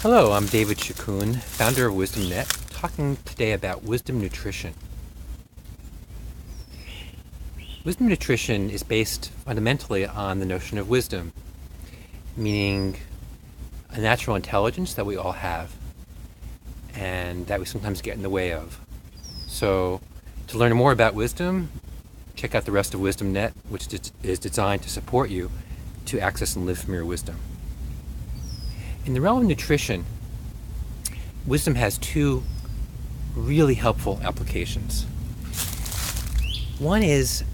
Hello, I'm David Shakun, founder of WisdomNet, talking today about wisdom nutrition. Wisdom nutrition is based fundamentally on the notion of wisdom, meaning a natural intelligence that we all have and that we sometimes get in the way of. So, to learn more about wisdom, check out the rest of WisdomNet, which is designed to support you to access and live from your wisdom. In the realm of nutrition, wisdom has two really helpful applications. One is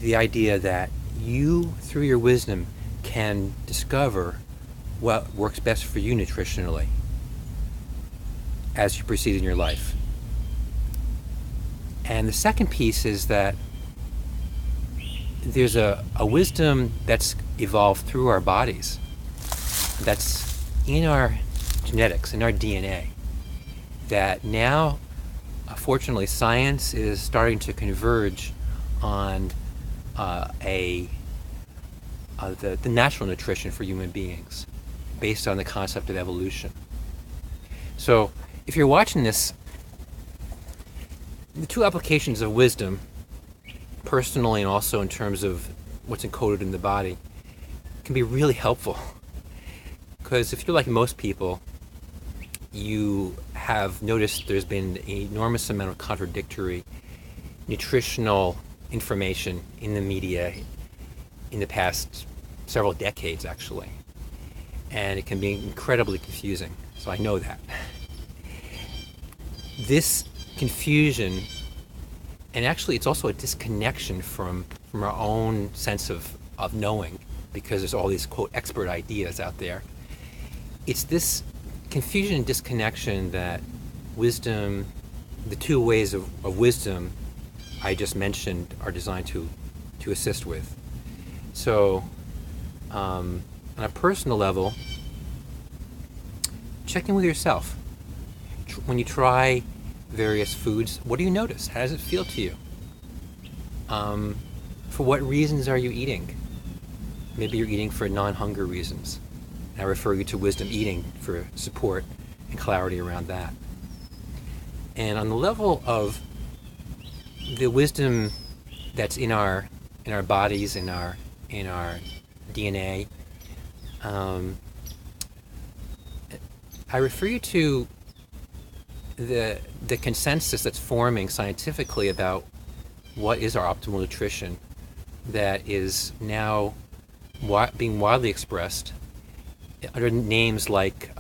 the idea that you, through your wisdom, can discover what works best for you nutritionally as you proceed in your life. And the second piece is that there's a wisdom that's evolved through our bodies, that's in our genetics, in our DNA, that now, fortunately, science is starting to converge on the natural nutrition for human beings based on the concept of evolution. So if you're watching this, the two applications of wisdom, personally and also in terms of what's encoded in the body, can be really helpful. Because if you're like most people, you have noticed there's been an enormous amount of contradictory nutritional information in the media in the past several decades, actually. And it can be incredibly confusing. So I know that. This confusion, and actually it's also a disconnection from our own sense of knowing, because there's all these, quote, expert ideas out there. It's this confusion and disconnection that wisdom, the two ways of wisdom I just mentioned, are designed to assist with. So, on a personal level, check in with yourself. When you try various foods, what do you notice? How does it feel to you? For what reasons are you eating? Maybe you're eating for non-hunger reasons. I refer you to wisdom eating for support and clarity around that. And on the level of the wisdom that's in our bodies, in our DNA, I refer you to the consensus that's forming scientifically about what is our optimal nutrition, that is now being widely expressed under names like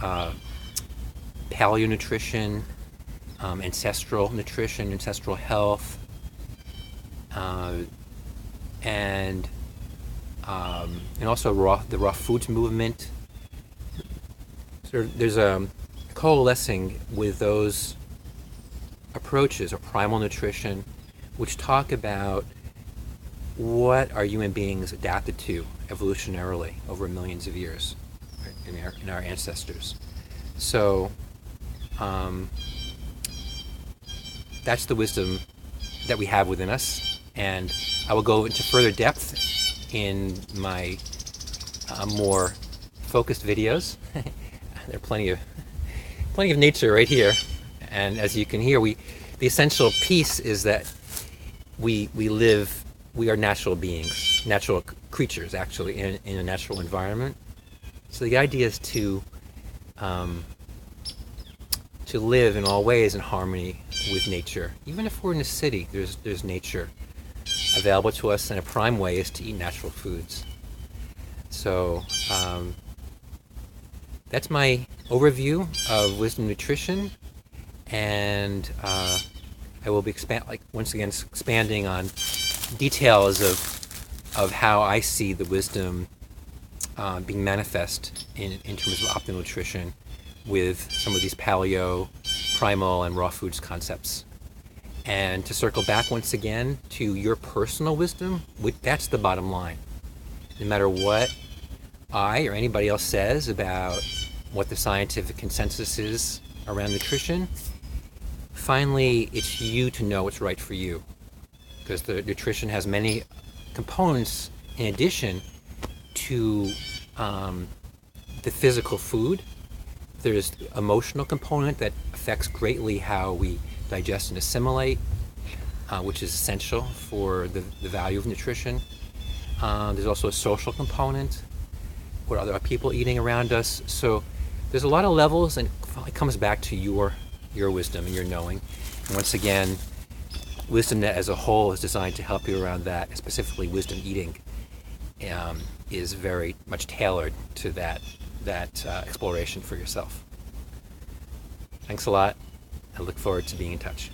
paleo nutrition, ancestral nutrition, ancestral health, and also the raw foods movement. So there's a coalescing with those approaches, or primal nutrition, which talk about what are human beings adapted to evolutionarily over millions of years in our ancestors. So that's the wisdom that we have within us, and I will go into further depth in my more focused videos. There are plenty of nature right here, and as you can hear, the essential piece is that we are natural beings, natural creatures, actually, in a natural environment. So the idea is to live in all ways in harmony with nature. Even if we're in a city, there's nature available to us, and a prime way is to eat natural foods. So that's my overview of wisdom nutrition, and I will be expanding on details of how I see the wisdom being manifest in terms of optimal nutrition with some of these paleo, primal, and raw foods concepts. And to circle back once again to your personal wisdom, that's the bottom line. No matter what I or anybody else says about what the scientific consensus is around nutrition, finally it's you to know what's right for you. Because the nutrition has many components in addition to the physical food. There's emotional component that affects greatly how we digest and assimilate, which is essential for the value of nutrition. There's also a social component. What other people eating around us? So there's a lot of levels, and it comes back to your wisdom and your knowing. And once again, WisdomNet as a whole is designed to help you around that, and specifically wisdom eating is very much tailored to that exploration for yourself. Thanks a lot. I look forward to being in touch.